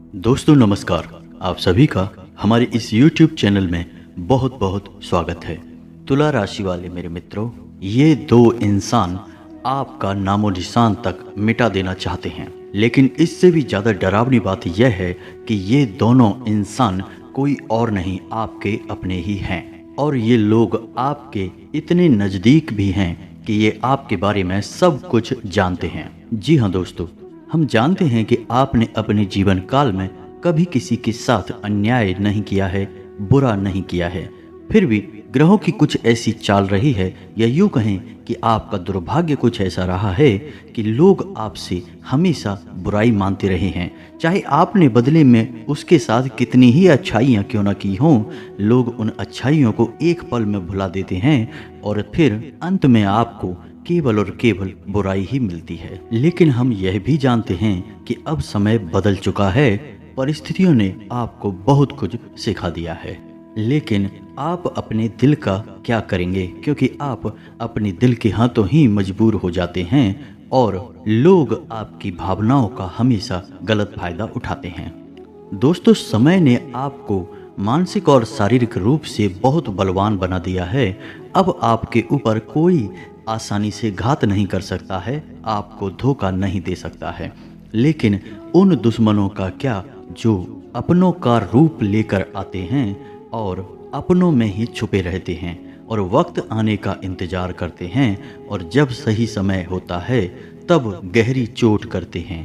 दोस्तों नमस्कार। आप सभी का हमारे इस YouTube चैनल में बहुत बहुत स्वागत है। तुला राशि वाले मेरे मित्रों, ये दो इंसान आपका नामो निशान तक मिटा देना चाहते हैं, लेकिन इससे भी ज़्यादा डरावनी बात यह है कि ये दोनों इंसान कोई और नहीं, आपके अपने ही हैं। और ये लोग आपके इतने नज़दीक भी हैं कि ये आपके बारे में सब कुछ जानते हैं। जी हाँ दोस्तों, हम जानते हैं कि आपने अपने जीवन काल में कभी किसी के साथ अन्याय नहीं किया है, बुरा नहीं किया है। फिर भी ग्रहों की कुछ ऐसी चाल रही है, या यूं कहें कि आपका दुर्भाग्य कुछ ऐसा रहा है कि लोग आपसे हमेशा बुराई मानते रहे हैं। चाहे आपने बदले में उसके साथ कितनी ही अच्छाइयाँ क्यों न की हों, लोग उन अच्छाइयों को एक पल में भुला देते हैं और फिर अंत में आपको केवल और केवल बुराई ही मिलती है। लेकिन हम यह भी जानते हैं कि अब समय बदल चुका है, परिस्थितियों ने आपको बहुत कुछ सिखा दिया है। लेकिन आप अपने दिल का क्या करेंगे, क्योंकि आप अपने दिल के हाथों ही मजबूर हो जाते हैं और लोग आपकी भावनाओं का हमेशा गलत फायदा उठाते हैं। दोस्तों, समय ने आपको मानसिक और शारीरिक रूप से बहुत बलवान बना दिया है। अब आपके ऊपर कोई आसानी से घात नहीं कर सकता है, आपको धोखा नहीं दे सकता है। लेकिन उन दुश्मनों का क्या जो अपनों का रूप लेकर आते हैं और अपनों में ही छुपे रहते हैं और वक्त आने का इंतजार करते हैं, और जब सही समय होता है तब गहरी चोट करते हैं।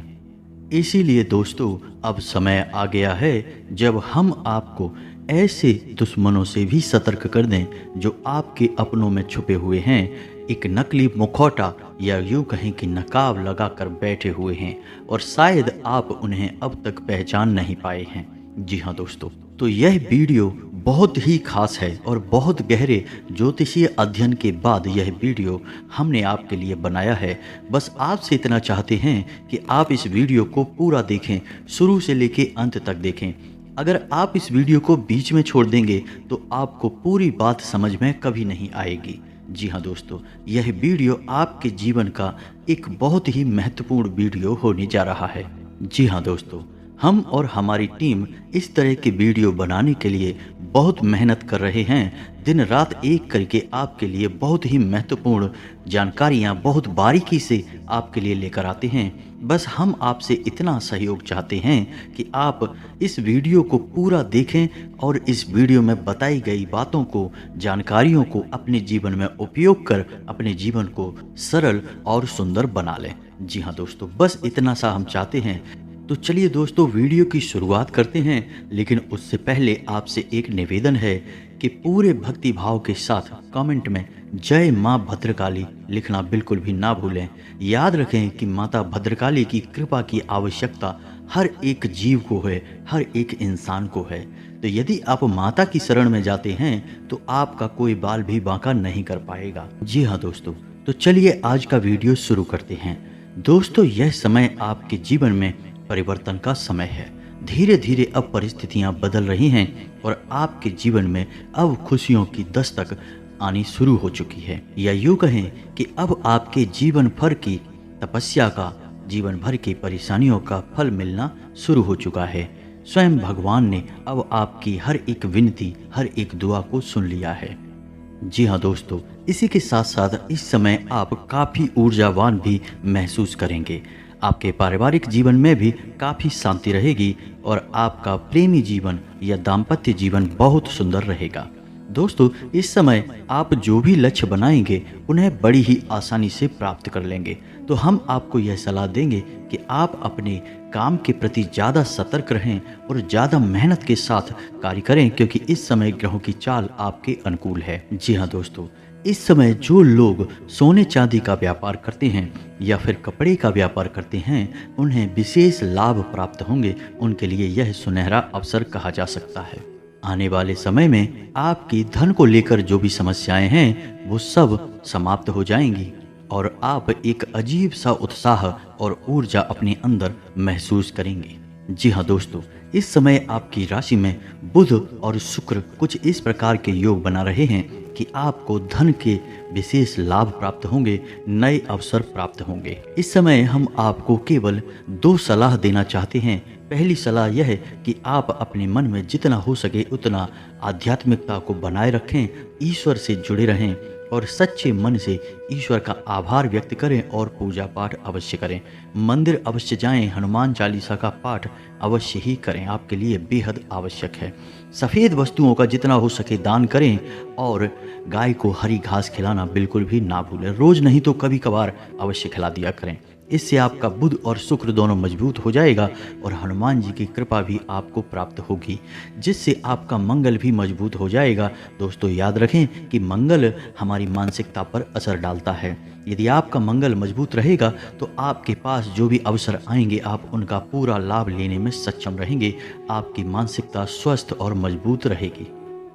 इसीलिए दोस्तों, अब समय आ गया है जब हम आपको ऐसे दुश्मनों से भी सतर्क कर दें जो आपके अपनों में छुपे हुए हैं, एक नकली मुखौटा या यूं कहें कि नकाब लगाकर बैठे हुए हैं, और शायद आप उन्हें अब तक पहचान नहीं पाए हैं। जी हाँ दोस्तों, तो यह वीडियो बहुत ही खास है और बहुत गहरे ज्योतिषीय अध्ययन के बाद यह वीडियो हमने आपके लिए बनाया है। बस आपसे इतना चाहते हैं कि आप इस वीडियो को पूरा देखें, शुरू से लेके अंत तक देखें। अगर आप इस वीडियो को बीच में छोड़ देंगे तो आपको पूरी बात समझ में कभी नहीं आएगी। जी हाँ दोस्तों, यह वीडियो आपके जीवन का एक बहुत ही महत्वपूर्ण वीडियो होने जा रहा है। जी हाँ दोस्तों, हम और हमारी टीम इस तरह के वीडियो बनाने के लिए बहुत मेहनत कर रहे हैं। दिन रात एक करके आपके लिए बहुत ही महत्वपूर्ण जानकारियाँ बहुत बारीकी से आपके लिए लेकर आते हैं। बस हम आपसे इतना सहयोग चाहते हैं कि आप इस वीडियो को पूरा देखें और इस वीडियो में बताई गई बातों को, जानकारियों को अपने जीवन में उपयोग कर अपने जीवन को सरल और सुंदर बना लें। जी हाँ दोस्तों, बस इतना सा हम चाहते हैं। तो चलिए दोस्तों, वीडियो की शुरुआत करते हैं। लेकिन उससे पहले आपसे एक निवेदन है कि पूरे भक्ति भाव के साथ कमेंट में जय माँ भद्रकाली लिखना बिल्कुल भी ना भूलें। याद रखें कि माता भद्रकाली की कृपा की आवश्यकता हर एक जीव को है, हर एक इंसान को है। तो यदि आप माता की शरण में जाते हैं तो आपका कोई बाल भी बांका नहीं कर पाएगा। जी हाँ दोस्तों, तो चलिए आज का वीडियो शुरू करते हैं। दोस्तों, यह समय आपके जीवन में परिवर्तन का समय है। धीरे धीरे अब परिस्थितियां बदल रही हैं और आपके जीवन में अब खुशियों की दस्तक आनी शुरू हो चुकी है, या यूं कहें कि अब आपके जीवन भर की तपस्या का, जीवन भर की परेशानियों का फल मिलना शुरू हो चुका है। स्वयं भगवान ने अब आपकी हर एक विनती, हर एक दुआ को सुन लिया है। जी हाँ दोस्तों, इसी के साथ साथ इस समय आप काफ़ी ऊर्जावान भी महसूस करेंगे। आपके पारिवारिक जीवन में भी काफ़ी शांति रहेगी और आपका प्रेमी जीवन या दाम्पत्य जीवन बहुत सुंदर रहेगा। दोस्तों, इस समय आप जो भी लक्ष्य बनाएंगे उन्हें बड़ी ही आसानी से प्राप्त कर लेंगे। तो हम आपको यह सलाह देंगे कि आप अपने काम के प्रति ज़्यादा सतर्क रहें और ज़्यादा मेहनत के साथ कार्य करें, क्योंकि इस समय ग्रहों की चाल आपके अनुकूल है। जी हाँ दोस्तों, इस समय जो लोग सोने चांदी का व्यापार करते हैं या फिर कपड़े का व्यापार करते हैं, उन्हें विशेष लाभ प्राप्त होंगे। उनके लिए यह सुनहरा अवसर कहा जा सकता है। आने वाले समय में आपकी धन को लेकर जो भी समस्याएं हैं वो सब समाप्त हो जाएंगी और आप एक अजीब सा उत्साह और ऊर्जा अपने अंदर महसूस करेंगे। जी हाँ दोस्तों, इस समय आपकी राशि में बुध और शुक्र कुछ इस प्रकार के योग बना रहे हैं कि आपको धन के विशेष लाभ प्राप्त होंगे, नए अवसर प्राप्त होंगे। इस समय हम आपको केवल 2 सलाह देना चाहते हैं। पहली सलाह यह है कि आप अपने मन में जितना हो सके उतना आध्यात्मिकता को बनाए रखें, ईश्वर से जुड़े रहें और सच्चे मन से ईश्वर का आभार व्यक्त करें और पूजा पाठ अवश्य करें। मंदिर अवश्य जाएं, हनुमान चालीसा का पाठ अवश्य ही करें, आपके लिए बेहद आवश्यक है। सफ़ेद वस्तुओं का जितना हो सके दान करें और गाय को हरी घास खिलाना बिल्कुल भी ना भूलें। रोज़ नहीं तो कभी कभार अवश्य खिला दिया करें। इससे आपका बुध और शुक्र दोनों मजबूत हो जाएगा और हनुमान जी की कृपा भी आपको प्राप्त होगी, जिससे आपका मंगल भी मजबूत हो जाएगा। दोस्तों याद रखें कि मंगल हमारी मानसिकता पर असर डालता है। यदि आपका मंगल मजबूत रहेगा तो आपके पास जो भी अवसर आएंगे आप उनका पूरा लाभ लेने में सक्षम रहेंगे। आपकी मानसिकता स्वस्थ और मजबूत रहेगी।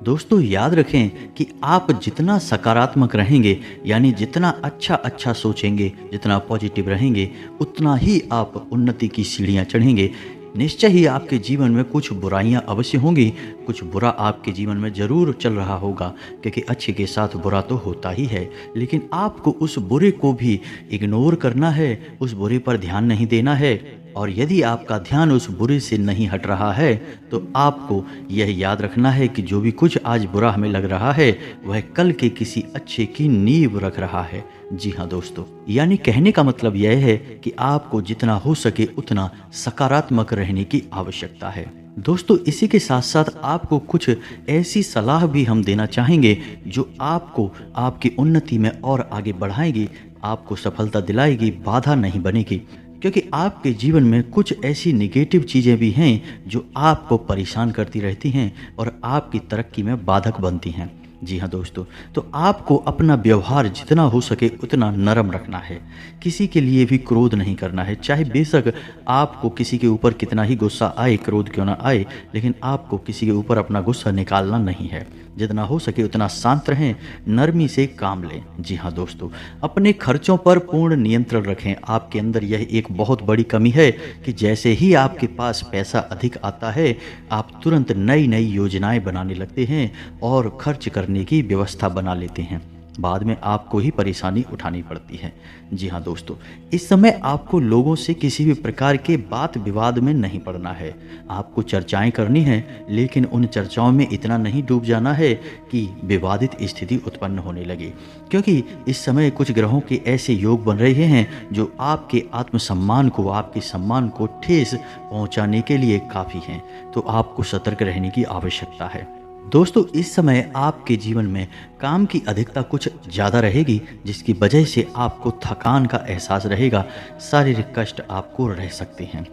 दोस्तों याद रखें कि आप जितना सकारात्मक रहेंगे, यानी जितना अच्छा सोचेंगे, जितना पॉजिटिव रहेंगे, उतना ही आप उन्नति की सीढ़ियाँ चढ़ेंगे। निश्चय ही आपके जीवन में कुछ बुराइयां अवश्य होंगी, कुछ बुरा आपके जीवन में ज़रूर चल रहा होगा, क्योंकि अच्छे के साथ बुरा तो होता ही है। लेकिन आपको उस बुरे को भी इग्नोर करना है, उस बुरे पर ध्यान नहीं देना है। और यदि आपका ध्यान उस बुरे से नहीं हट रहा है तो आपको यह याद रखना है कि जो भी कुछ आज बुरा हमें लग रहा है वह कल के किसी अच्छे की नींव रख रहा है। जी हाँ दोस्तों, यानी कहने का मतलब यह है कि आपको जितना हो सके उतना सकारात्मक रहने की आवश्यकता है। दोस्तों इसी के साथ साथ आपको कुछ ऐसी सलाह भी हम देना चाहेंगे जो आपको आपकी उन्नति में और आगे बढ़ाएगी, आपको सफलता दिलाएगी, बाधा नहीं बनेगी। क्योंकि आपके जीवन में कुछ ऐसी नेगेटिव चीज़ें भी हैं जो आपको परेशान करती रहती हैं और आपकी तरक्की में बाधक बनती हैं। जी हाँ दोस्तों, तो आपको अपना व्यवहार जितना हो सके उतना नरम रखना है। किसी के लिए भी क्रोध नहीं करना है, चाहे बेशक आपको किसी के ऊपर कितना ही गुस्सा आए, क्रोध क्यों ना आए, लेकिन आपको किसी के ऊपर अपना गुस्सा निकालना नहीं है। जितना हो सके उतना शांत रहें, नरमी से काम लें। जी हाँ दोस्तों, अपने खर्चों पर पूर्ण नियंत्रण रखें। आपके अंदर यह एक बहुत बड़ी कमी है कि जैसे ही आपके पास पैसा अधिक आता है आप तुरंत नई नई योजनाएं बनाने लगते हैं और खर्च करने की व्यवस्था बना लेते हैं। बाद में आपको ही परेशानी उठानी पड़ती है। जी हाँ दोस्तों, इस समय आपको लोगों से किसी भी प्रकार के बात विवाद में नहीं पड़ना है। आपको चर्चाएं करनी है, लेकिन उन चर्चाओं में इतना नहीं डूब जाना है कि विवादित स्थिति उत्पन्न होने लगे, क्योंकि इस समय कुछ ग्रहों के ऐसे योग बन रहे हैं जो आपके आत्मसम्मान को, आपके सम्मान को ठेस पहुंचाने के लिए काफ़ी हैं। तो आपको सतर्क रहने की आवश्यकता है। दोस्तों इस समय आपके जीवन में काम की अधिकता कुछ ज़्यादा रहेगी, जिसकी वजह से आपको थकान का एहसास रहेगा, शारीरिक कष्ट आपको रह सकते हैं।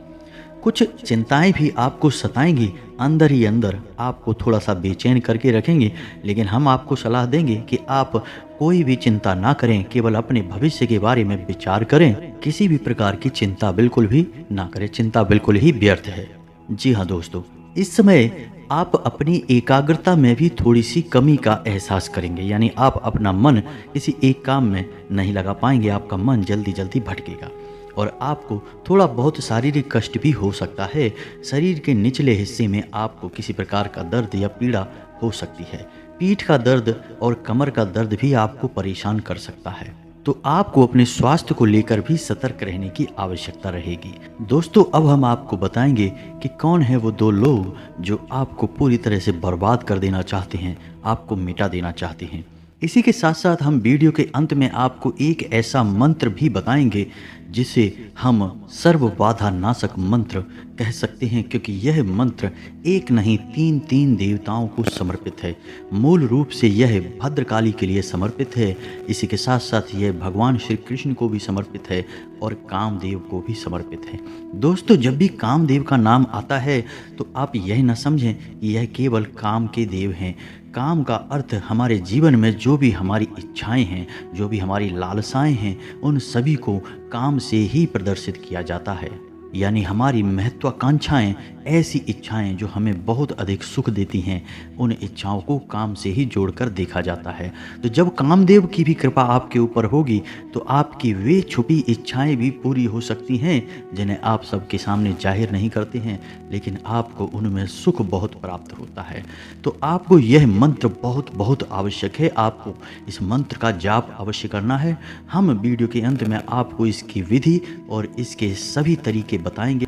कुछ चिंताएं भी आपको सताएंगी, अंदर ही अंदर आपको थोड़ा सा बेचैन करके रखेंगे। लेकिन हम आपको सलाह देंगे कि आप कोई भी चिंता ना करें, केवल अपने भविष्य के बारे में विचार करें। किसी भी प्रकार की चिंता बिल्कुल भी ना करें, चिंता बिल्कुल ही व्यर्थ है। जी हाँ दोस्तों, इस समय आप अपनी एकाग्रता में भी थोड़ी सी कमी का एहसास करेंगे, यानी आप अपना मन किसी एक काम में नहीं लगा पाएंगे, आपका मन जल्दी जल्दी भटकेगा और आपको थोड़ा बहुत शारीरिक कष्ट भी हो सकता है। शरीर के निचले हिस्से में आपको किसी प्रकार का दर्द या पीड़ा हो सकती है। पीठ का दर्द और कमर का दर्द भी आपको परेशान कर सकता है। तो आपको अपने स्वास्थ्य को लेकर भी सतर्क रहने की आवश्यकता रहेगी। दोस्तों अब हम आपको बताएंगे कि कौन है वो दो लोग जो आपको पूरी तरह से बर्बाद कर देना चाहते हैं, आपको मिटा देना चाहते हैं। इसी के साथ साथ हम वीडियो के अंत में आपको एक ऐसा मंत्र भी बताएंगे जिसे हम सर्व बाधा नाशक मंत्र कह सकते हैं, क्योंकि यह मंत्र एक नहीं तीन देवताओं को समर्पित है। मूल रूप से यह भद्रकाली के लिए समर्पित है, इसी के साथ साथ यह भगवान श्री कृष्ण को भी समर्पित है और कामदेव को भी समर्पित है। दोस्तों जब भी कामदेव का नाम आता है तो आप यह न समझें कि यह केवल काम के देव हैं। काम का अर्थ हमारे जीवन में जो भी हमारी इच्छाएं हैं, जो भी हमारी लालसाएं हैं, उन सभी को काम से ही प्रदर्शित किया जाता है। यानी हमारी महत्वाकांक्षाएं, ऐसी इच्छाएं जो हमें बहुत अधिक सुख देती हैं, उन इच्छाओं को काम से ही जोड़कर देखा जाता है। तो जब कामदेव की भी कृपा आपके ऊपर होगी तो आपकी वे छुपी इच्छाएं भी पूरी हो सकती हैं जिन्हें आप सबके सामने जाहिर नहीं करते हैं, लेकिन आपको उनमें सुख बहुत प्राप्त होता है। तो आपको यह मंत्र बहुत बहुत आवश्यक है, आपको इस मंत्र का जाप अवश्य करना है। हम वीडियो के अंत में आपको इसकी विधि और इसके सभी तरीके बताएंगे।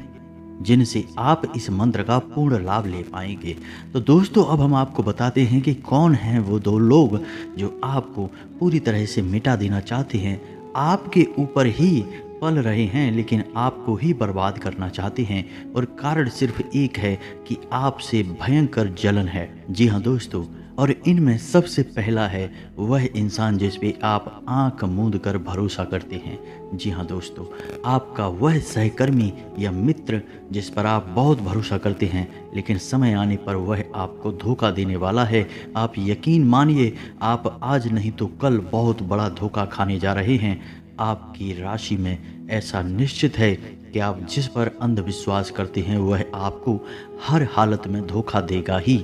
जिनसे आप इस मंत्र का पूर्ण लाभ ले पाएंगे। तो दोस्तों अब हम आपको बताते हैं कि कौन हैं वो दो लोग जो आपको पूरी तरह से मिटा देना चाहते हैं, आपके ऊपर ही पल रहे हैं लेकिन आपको ही बर्बाद करना चाहते हैं, और कारण सिर्फ एक है कि आपसे भयंकर जलन है। जी हाँ दोस्तों, और इनमें सबसे पहला है वह इंसान जिस पे आप आंख मूंद कर भरोसा करते हैं। जी हाँ दोस्तों, आपका वह सहकर्मी या मित्र जिस पर आप बहुत भरोसा करते हैं, लेकिन समय आने पर वह आपको धोखा देने वाला है। आप यकीन मानिए, आप आज नहीं तो कल बहुत बड़ा धोखा खाने जा रहे हैं। आपकी राशि में ऐसा निश्चित है कि आप जिस पर अंधविश्वास करते हैं वह आपको हर हालत में धोखा देगा ही।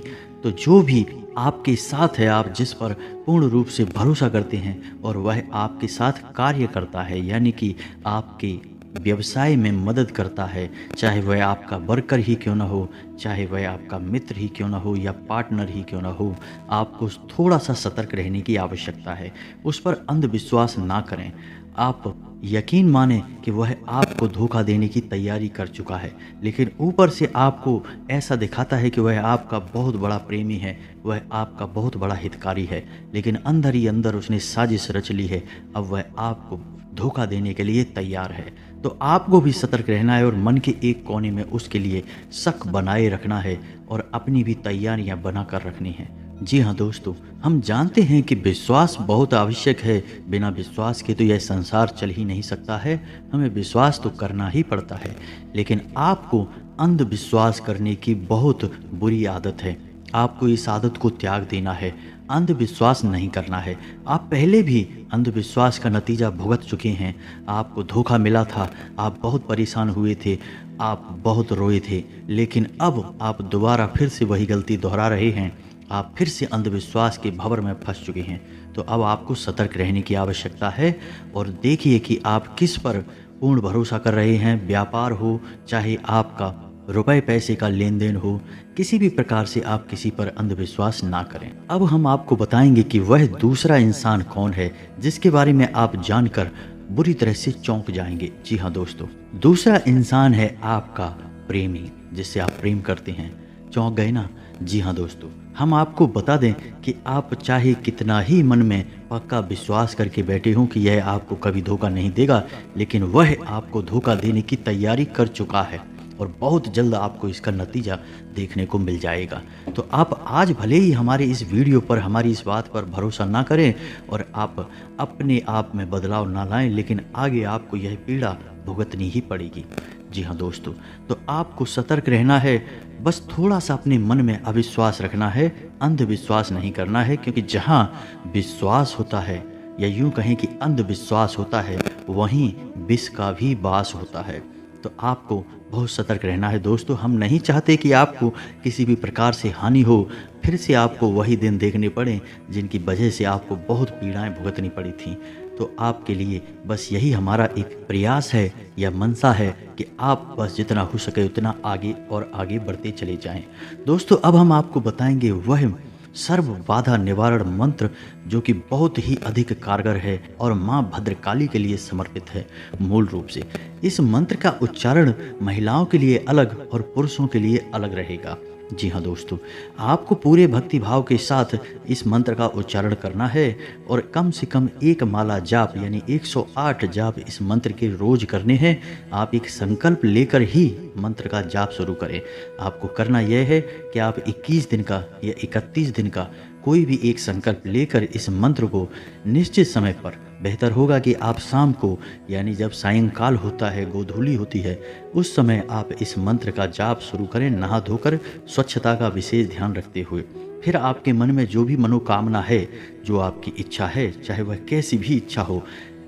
तो जो भी आपके साथ है, आप जिस पर पूर्ण रूप से भरोसा करते हैं और वह आपके साथ कार्य करता है, यानी कि आपके व्यवसाय में मदद करता है, चाहे वह आपका वर्कर ही क्यों ना हो, चाहे वह आपका मित्र ही क्यों ना हो या पार्टनर ही क्यों ना हो, आपको थोड़ा सा सतर्क रहने की आवश्यकता है। उस पर अंधविश्वास ना करें। आप यकीन माने कि वह आपको धोखा देने की तैयारी कर चुका है, लेकिन ऊपर से आपको ऐसा दिखाता है कि वह आपका बहुत बड़ा प्रेमी है, वह आपका बहुत बड़ा हितकारी है, लेकिन अंदर ही अंदर उसने साजिश रच ली है। अब वह आपको धोखा देने के लिए तैयार है। तो आपको भी सतर्क रहना है और मन के एक कोने में उसके लिए शक बनाए रखना है और अपनी भी तैयारियां बनाकर रखनी है। जी हाँ दोस्तों, हम जानते हैं कि विश्वास बहुत आवश्यक है। बिना विश्वास के तो यह संसार चल ही नहीं सकता है। हमें विश्वास तो करना ही पड़ता है, लेकिन आपको अंधविश्वास करने की बहुत बुरी आदत है। आपको इस आदत को त्याग देना है, अंधविश्वास नहीं करना है। आप पहले भी अंधविश्वास का नतीजा भुगत चुके हैं। आपको धोखा मिला था, आप बहुत परेशान हुए थे, आप बहुत रोए थे, लेकिन अब आप दोबारा फिर से वही गलती दोहरा रहे हैं। आप फिर से अंधविश्वास के भंवर में फंस चुके हैं। तो अब आपको सतर्क रहने की आवश्यकता है और देखिए कि आप किस पर पूर्ण भरोसा कर रहे हैं। व्यापार हो, चाहे आपका रुपए पैसे का लेन देन हो, किसी भी प्रकार से आप किसी पर अंधविश्वास ना करें। अब हम आपको बताएंगे कि वह दूसरा इंसान कौन है जिसके बारे में आप जानकर बुरी तरह से चौंक जाएंगे। जी हाँ दोस्तों, दूसरा इंसान है आपका प्रेमी, जिससे आप प्रेम करते हैं। चौंक गए ना? जी हाँ दोस्तों, हम आपको बता दें कि आप चाहे कितना ही मन में पक्का विश्वास करके बैठे हों कि यह आपको कभी धोखा नहीं देगा, लेकिन वह आपको धोखा देने की तैयारी कर चुका है और बहुत जल्द आपको इसका नतीजा देखने को मिल जाएगा। तो आप आज भले ही हमारे इस वीडियो पर, हमारी इस बात पर भरोसा ना करें और आप अपने आप में बदलाव ना लाएं, लेकिन आगे आपको यह पीड़ा भुगतनी ही पड़ेगी। जी हाँ दोस्तों, तो आपको सतर्क रहना है। बस थोड़ा सा अपने मन में अविश्वास रखना है, अंधविश्वास नहीं करना है, क्योंकि जहाँ विश्वास होता है या यूं कहें कि अंधविश्वास होता है, वहीं विष का भी वास होता है। तो आपको बहुत सतर्क रहना है दोस्तों। हम नहीं चाहते कि आपको किसी भी प्रकार से हानि हो, फिर से आपको वही दिन देखने पड़े जिनकी वजह से आपको बहुत पीड़ाएं भुगतनी पड़ी थीं। तो आपके लिए बस यही हमारा एक प्रयास है या मनसा है कि आप बस जितना हो सके उतना आगे और आगे बढ़ते चले जाएं। दोस्तों अब हम आपको बताएंगे वह सर्व बाधा निवारण मंत्र जो कि बहुत ही अधिक कारगर है और माँ भद्रकाली के लिए समर्पित है। मूल रूप से इस मंत्र का उच्चारण महिलाओं के लिए अलग और पुरुषों के लिए अलग रहेगा। जी हाँ दोस्तों, आपको पूरे भक्ति भाव के साथ इस मंत्र का उच्चारण करना है और कम से कम एक माला जाप यानी 108 जाप इस मंत्र के रोज करने हैं। आप एक संकल्प लेकर ही मंत्र का जाप शुरू करें। आपको करना यह है कि आप 21 दिन का या 31 दिन का कोई भी एक संकल्प लेकर इस मंत्र को निश्चित समय पर, बेहतर होगा कि आप शाम को यानी जब सायंकाल होता है, गोधूली होती है, उस समय आप इस मंत्र का जाप शुरू करें, नहा धोकर स्वच्छता का विशेष ध्यान रखते हुए। फिर आपके मन में जो भी मनोकामना है, जो आपकी इच्छा है, चाहे वह कैसी भी इच्छा हो,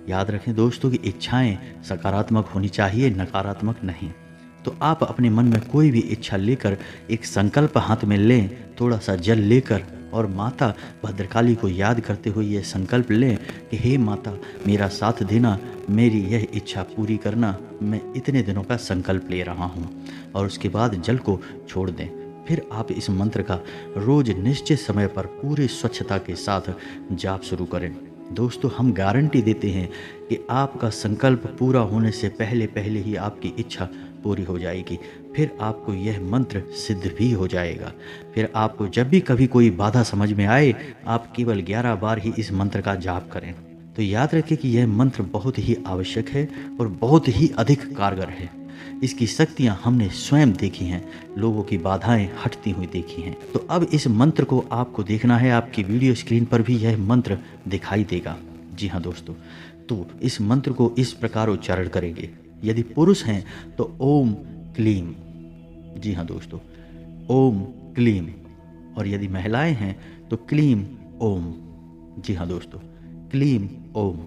याद रखें दोस्तों कि इच्छाएं सकारात्मक होनी चाहिए, नकारात्मक नहीं। तो आप अपने मन में कोई भी इच्छा लेकर एक संकल्प हाथ में लें, थोड़ा सा जल लेकर और माता भद्रकाली को याद करते हुए यह संकल्प लें कि हे माता, मेरा साथ देना, मेरी यह इच्छा पूरी करना, मैं इतने दिनों का संकल्प ले रहा हूँ। और उसके बाद जल को छोड़ दें। फिर आप इस मंत्र का रोज निश्चित समय पर पूरी स्वच्छता के साथ जाप शुरू करें। दोस्तों हम गारंटी देते हैं कि आपका संकल्प पूरा होने से पहले पहले ही आपकी इच्छा पूरी हो जाएगी। फिर आपको यह मंत्र सिद्ध भी हो जाएगा। फिर आपको जब भी कभी कोई बाधा समझ में आए, आप केवल 11 बार ही इस मंत्र का जाप करें। तो याद रखें कि यह मंत्र बहुत ही आवश्यक है और बहुत ही अधिक कारगर है। इसकी शक्तियाँ हमने स्वयं देखी हैं, लोगों की बाधाएं हटती हुई देखी हैं। तो अब इस मंत्र को आपको देखना है, आपकी वीडियो स्क्रीन पर भी यह मंत्र दिखाई देगा। जी हाँ दोस्तों, तो इस मंत्र को इस प्रकार उच्चारण करेंगे। यदि पुरुष हैं तो ओम क्लीम, जी हाँ दोस्तों, ओम क्लीम। और यदि महिलाएं हैं तो क्लीम ओम, जी हाँ दोस्तों, क्लीम ओम।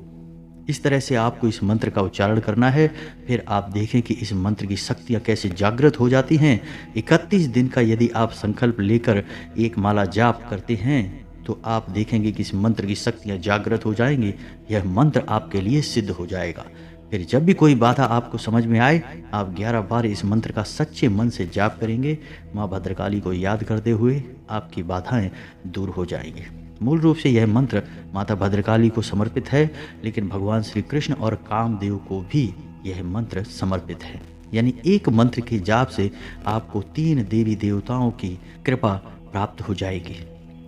इस तरह से आपको इस मंत्र का उच्चारण करना है। फिर आप देखें कि इस मंत्र की शक्तियाँ कैसे जागृत हो जाती हैं। 31 दिन का यदि आप संकल्प लेकर एक माला जाप करते हैं तो आप देखेंगे कि इस मंत्र की शक्तियाँ जागृत हो जाएंगी। यह मंत्र आपके लिए सिद्ध हो जाएगा। फिर जब भी कोई बाधा आपको समझ में आए, आप 11 बार इस मंत्र का सच्चे मन से जाप करेंगे। माँ भद्रकाली को याद करते हुए आपकी बाधाएं दूर हो जाएंगी। मूल रूप से यह मंत्र माता भद्रकाली को समर्पित है, लेकिन भगवान श्री कृष्ण और कामदेव को भी यह मंत्र समर्पित है। यानी एक मंत्र के जाप से आपको 3 देवी देवताओं की कृपा प्राप्त हो जाएगी।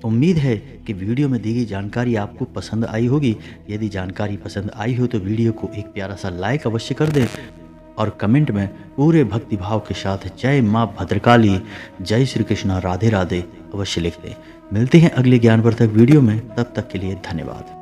उम्मीद है कि वीडियो में दी गई जानकारी आपको पसंद आई होगी। यदि जानकारी पसंद आई हो तो वीडियो को एक प्यारा सा लाइक अवश्य कर दें और कमेंट में पूरे भक्ति भाव के साथ जय माँ भद्रकाली, जय श्री कृष्णा, राधे राधे अवश्य लिख दें। मिलते हैं अगले ज्ञानवर्धक वीडियो में, तब तक के लिए धन्यवाद।